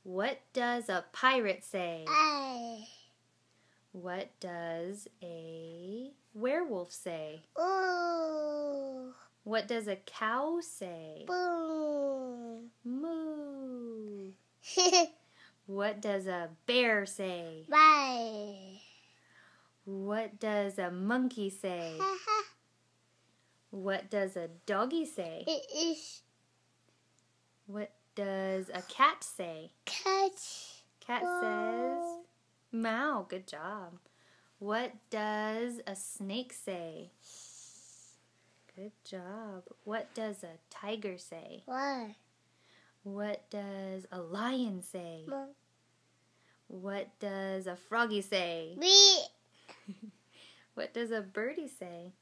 What does a pirate say? I. What does a werewolf say? Ooh. What does a cow say? Boom. Moo. What does a bear say? Bye. What does a monkey say? What does a doggy say? It is What does a cat say? cat. Cat says meow. Good job. What does a snake say? Good job. What does a tiger say? Why? What does a lion say? Mom. What does a froggy say? Me. What does a birdie say?